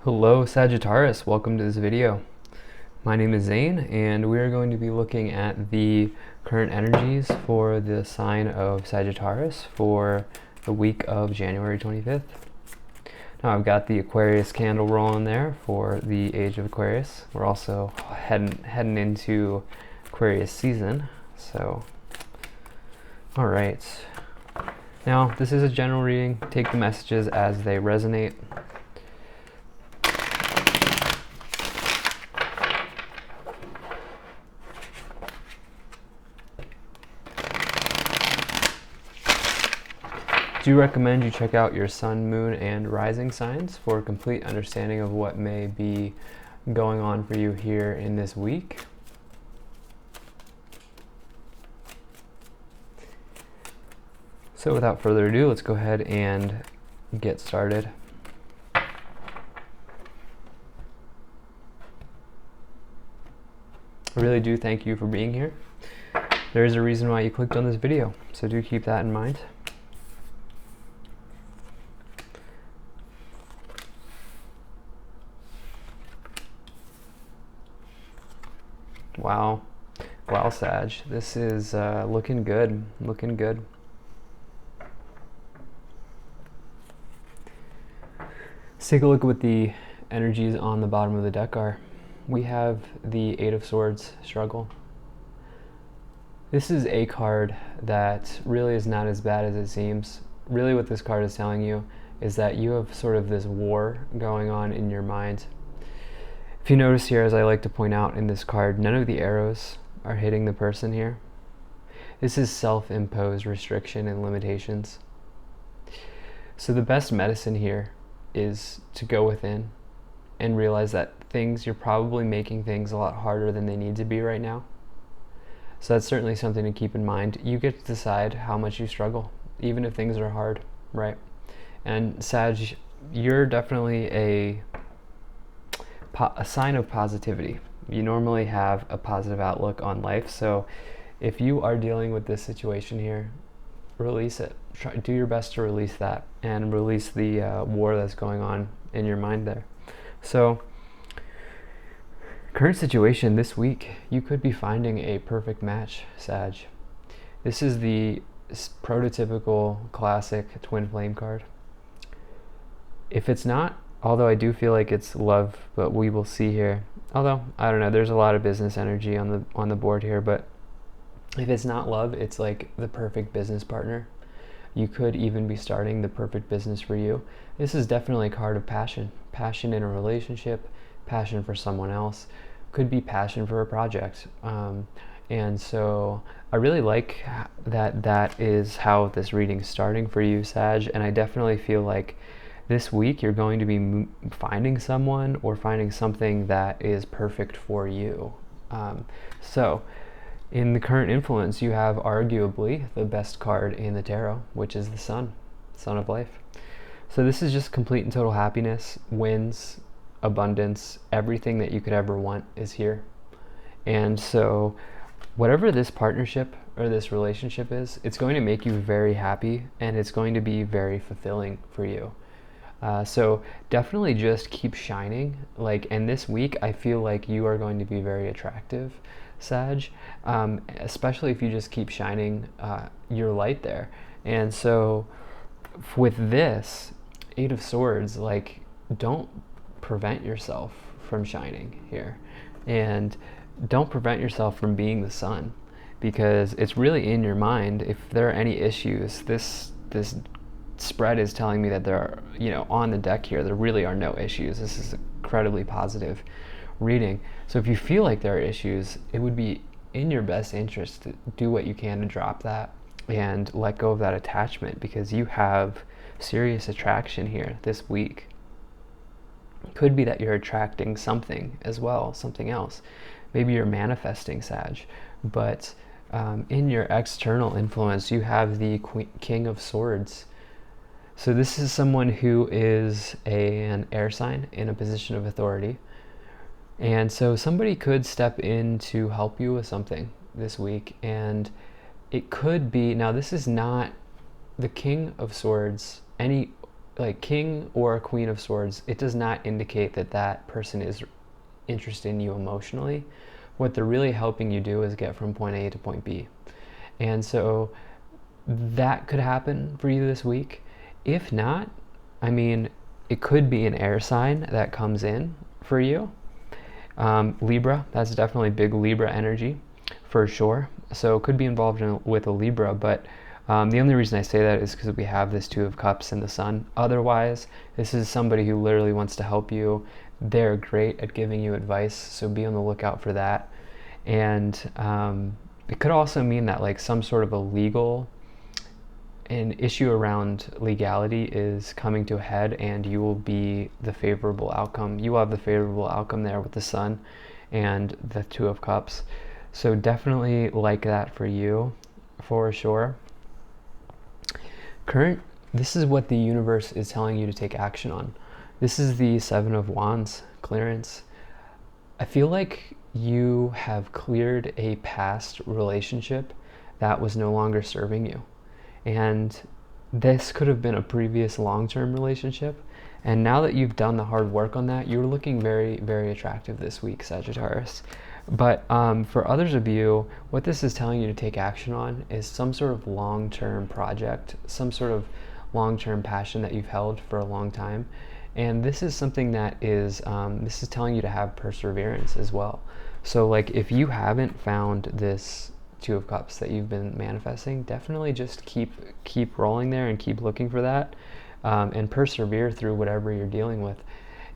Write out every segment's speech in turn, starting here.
Hello Sagittarius, welcome to this video. My name is Zane and we are going to be looking at the current energies for the sign of Sagittarius for the week of January 25th. Now I've got the Aquarius candle rolling there for the age of Aquarius. We're also heading into Aquarius season, so alright. Now this is a general reading. Take the messages as they resonate. Do recommend you check out your sun, moon, and rising signs for a complete understanding of what may be going on for you here in this week. So without further ado, let's go ahead and get started. I really do thank you for being here. There is a reason why you clicked on this video, so do keep that in mind. Wow, Sag, this is looking good, looking good. Let's take a look at what the energies on the bottom of the deck are. We have the Eight of Swords struggle. This is a card that really is not as bad as it seems. Really what this card is telling you is that you have sort of this war going on in your mind. If you notice here, as I like to point out in this card, none of the arrows are hitting the person here. This is self-imposed restriction and limitations. So the best medicine here is to go within and realize that you're probably making things a lot harder than they need to be right now. So that's certainly something to keep in mind. You get to decide how much you struggle, even if things are hard, right? And Sag, you're definitely a sign of positivity. You normally have a positive outlook on life, so if you are dealing with this situation here, release it. Do your best to release that and release the war that's going on in your mind there. So current situation this week, you could be finding a perfect match, Sag. This is the prototypical classic twin flame card. If it's not, although I do feel like it's love, but we will see here. Although, I don't know, there's a lot of business energy on the board here, but if it's not love, it's like the perfect business partner. You could even be starting the perfect business for you. This is definitely a card of passion. Passion in a relationship, passion for someone else, could be passion for a project. And so I really like that is how this reading's starting for you, Sag, and I definitely feel like this week you're going to be finding someone or finding something that is perfect for you. So in the current influence, you have arguably the best card in the tarot, which is the Sun of Life. So this is just complete and total happiness, wins, abundance, everything that you could ever want is here. And so whatever this partnership or this relationship is, it's going to make you very happy and it's going to be very fulfilling for you. So definitely just keep shining. And this week I feel like you are going to be very attractive, Sag, especially if you just keep shining your light there. And so with this Eight of Swords, don't prevent yourself from shining here, and don't prevent yourself from being the sun, because it's really in your mind. If there are any issues, this spread is telling me that there are, on the deck here, there really are no issues. This is incredibly positive reading. So if you feel like there are issues, it would be in your best interest to do what you can to drop that and let go of that attachment, because you have serious attraction here this week. It could be that you're attracting something as well, something else. Maybe you're manifesting, Sag, but in your external influence, you have the King of Swords. So this is someone who is an air sign in a position of authority. And so somebody could step in to help you with something this week. And it could be, now this is not the King of Swords. like king or queen of swords, it does not indicate that that person is interested in you emotionally. What they're really helping you do is get from point A to point B. And so that could happen for you this week. If not, I mean, it could be an air sign that comes in for you. Libra, that's definitely big Libra energy for sure. So it could be involved with a Libra, but the only reason I say that is because we have this Two of Cups and the Sun. Otherwise, this is somebody who literally wants to help you. They're great at giving you advice, so be on the lookout for that. And it could also mean that like some sort of a legal an issue around legality is coming to a head, and you will be the favorable outcome. You will have the favorable outcome there with the Sun and the Two of Cups. So definitely like that for you, for sure. This is what the universe is telling you to take action on. This is the Seven of Wands clearance. I feel like you have cleared a past relationship that was no longer serving you. And this could have been a previous long-term relationship. And now that you've done the hard work on that, you're looking very, very attractive this week, Sagittarius. But for others of you, what this is telling you to take action on is some sort of long-term project, some sort of long-term passion that you've held for a long time. And this is something that is, this is telling you to have perseverance as well. So like if you haven't found this Two of Cups that you've been manifesting, definitely just keep rolling there and keep looking for that, and persevere through whatever you're dealing with,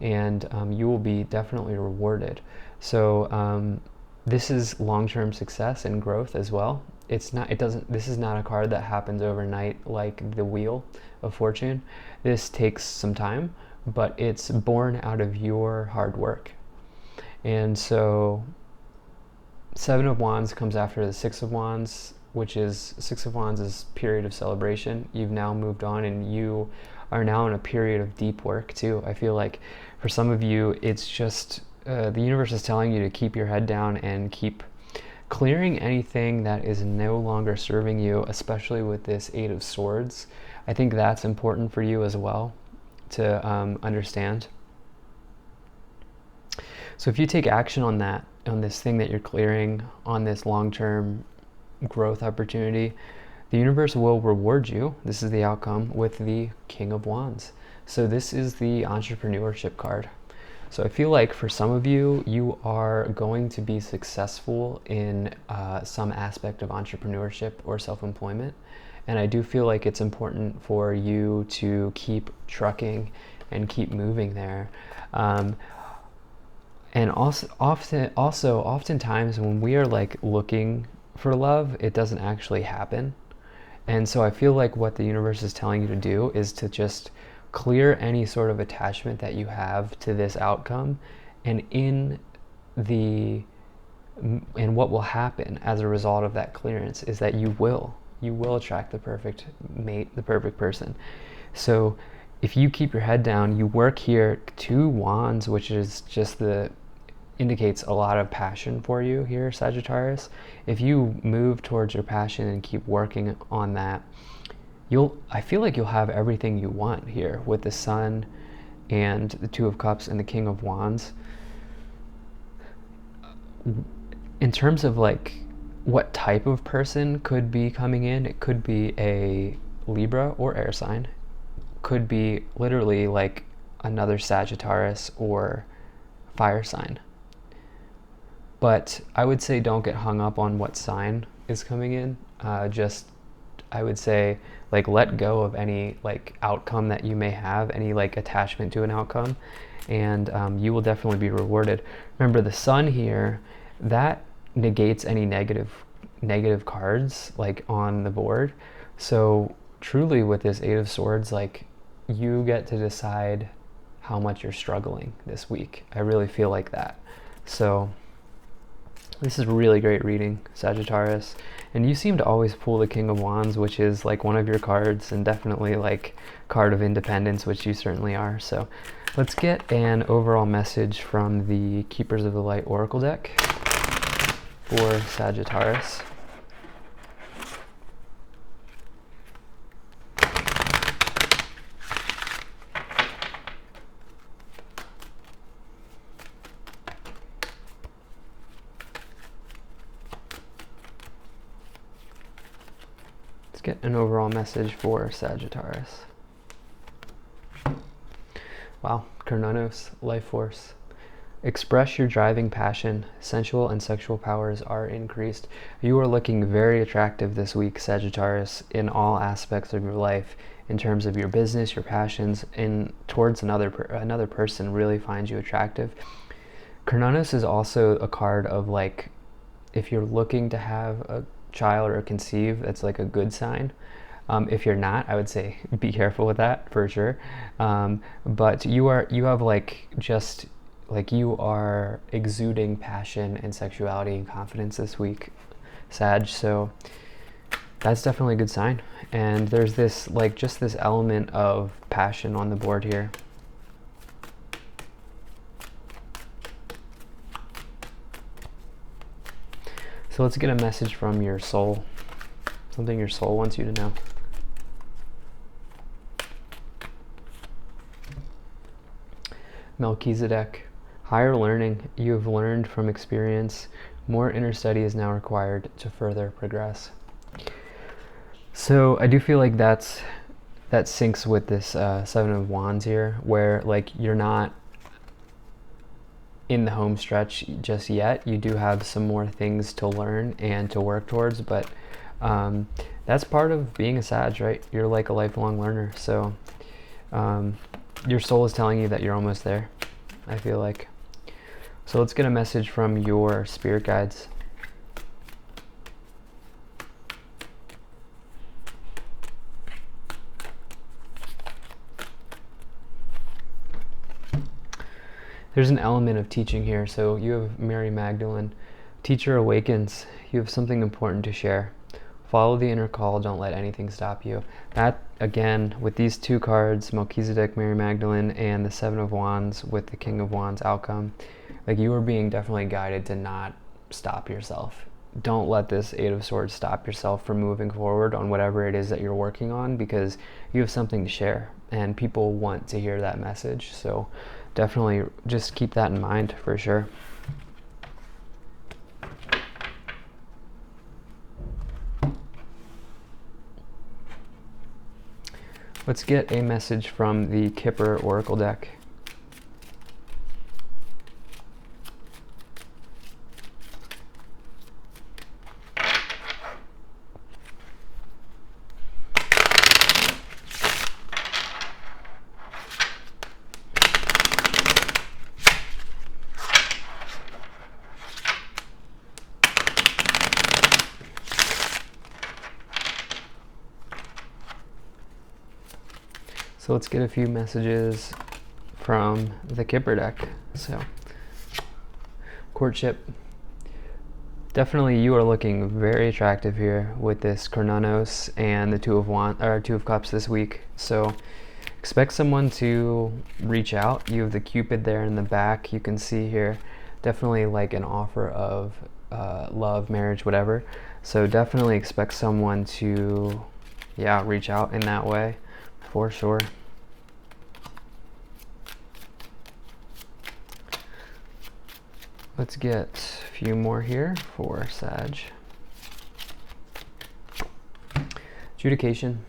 and you will be definitely rewarded. So this is long-term success and growth as well. This is not a card that happens overnight like the Wheel of Fortune. This takes some time, but it's born out of your hard work. And so Seven of Wands comes after the Six of Wands, which is Six of Wands is period of celebration. You've now moved on, and you are now in a period of deep work too. I feel like for some of you, it's just the universe is telling you to keep your head down and keep clearing anything that is no longer serving you, especially with this Eight of Swords. I think that's important for you as well to understand. So if you take action on that, on this thing that you're clearing, on this long-term growth opportunity, the universe will reward you. This is the outcome with the King of Wands. So this is the entrepreneurship card. So I feel like for some of you, you are going to be successful in some aspect of entrepreneurship or self-employment. And I do feel like it's important for you to keep trucking and keep moving there. And oftentimes when we are like looking for love, it doesn't actually happen. And so I feel like what the universe is telling you to do is to just clear any sort of attachment that you have to this outcome. And what will happen as a result of that clearance is that you will attract the perfect mate, the perfect person. So if you keep your head down, you work here, Two Wands, which is just indicates a lot of passion for you here, Sagittarius. If you move towards your passion and keep working on that, I feel like you'll have everything you want here with the Sun and the Two of Cups and the King of Wands. In terms of like what type of person could be coming in, it could be a Libra or air sign, could be literally like another Sagittarius or fire sign. But I would say don't get hung up on what sign is coming in. I would say like let go of any like outcome that you may have, any like attachment to an outcome, and you will definitely be rewarded. Remember the Sun here, that negates any negative cards like on the board. So truly with this Eight of Swords, like you get to decide how much you're struggling this week. I really feel like that. So this is a really great reading, Sagittarius. And you seem to always pull the King of Wands, which is like one of your cards, and definitely like card of independence, which you certainly are. So let's get an overall message from the Keepers of the Light Oracle deck for Sagittarius. get an overall message for Sagittarius. Wow, Chronos, life force. Express your driving passion. Sensual and sexual powers are increased. You are looking very attractive this week, Sagittarius, in all aspects of your life, in terms of your business, your passions, and towards another person really finds you attractive. Chronos is also a card of like, if you're looking to have a child or conceive, that's like a good sign. If you're not, I would say be careful with that for sure. But you have like just like you are exuding passion and sexuality and confidence this week, Sag. So that's definitely a good sign. And there's this like just this element of passion on the board here. So let's get a message from your soul. Something your soul wants you to know. Melchizedek. Higher learning. You have learned from experience. More inner study is now required to further progress. So I do feel like that syncs with this Seven of Wands here, where like you're not in the home stretch just yet. You do have some more things to learn and to work towards, but that's part of being a Sag, right? You're like a lifelong learner. So your soul is telling you that you're almost there, I feel like. So let's get a message from your spirit guides. There's an element of teaching here. So you have Mary Magdalene. Teacher awakens. You have something important to share. Follow the inner call. Don't let anything stop you. That, again, with these two cards, Melchizedek, Mary Magdalene, and the Seven of Wands with the King of Wands outcome, like you are being definitely guided to not stop yourself. Don't let this Eight of Swords stop yourself from moving forward on whatever it is that you're working on, because you have something to share and people want to hear that message. So definitely just keep that in mind for sure. Let's get a message from the Kipper Oracle deck. So let's get a few messages from the Kipper deck. So, courtship. Definitely you are looking very attractive here with this Chronos and the Two of Cups this week. So expect someone to reach out. You have the Cupid there in the back. You can see here definitely like an offer of love, marriage, whatever. So definitely expect someone to reach out in that way for sure. Let's get a few more here for Sag. Adjudication.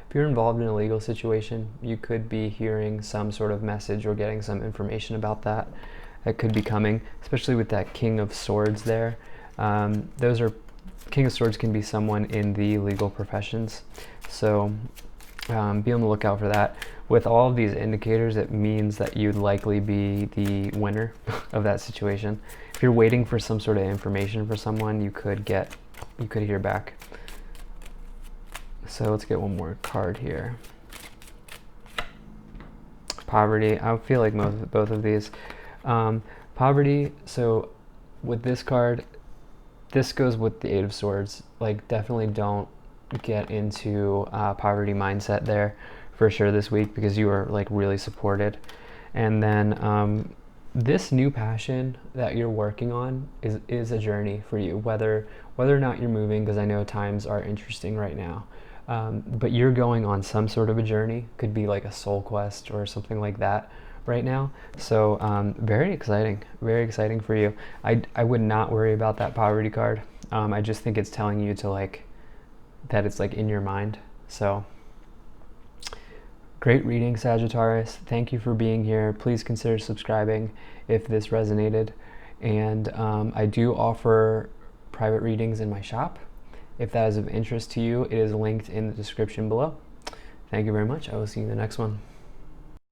If you're involved in a legal situation, you could be hearing some sort of message or getting some information about that. That could be coming, especially with that King of Swords there. King of Swords can be someone in the legal professions. So be on the lookout for that. With all of these indicators, it means that you'd likely be the winner of that situation. If you're waiting for some sort of information for someone, you could hear back. So let's get one more card here. Poverty. I feel like both of these. Poverty. So with this card, this goes with the Eight of Swords. Like definitely don't get into poverty mindset there for sure this week, because you are like really supported. And then this new passion that you're working on is a journey for you, whether or not you're moving, because I know times are interesting right now. But you're going on some sort of a journey. Could be like a soul quest or something like that right now. So very exciting for you. I would not worry about that poverty card. I just think it's telling you to like that it's like in your mind. So great reading, Sagittarius. Thank you for being here. Please consider subscribing if this resonated. And I do offer private readings in my shop. If that is of interest to you, it is linked in the description below. Thank you very much. I will see you in the next one.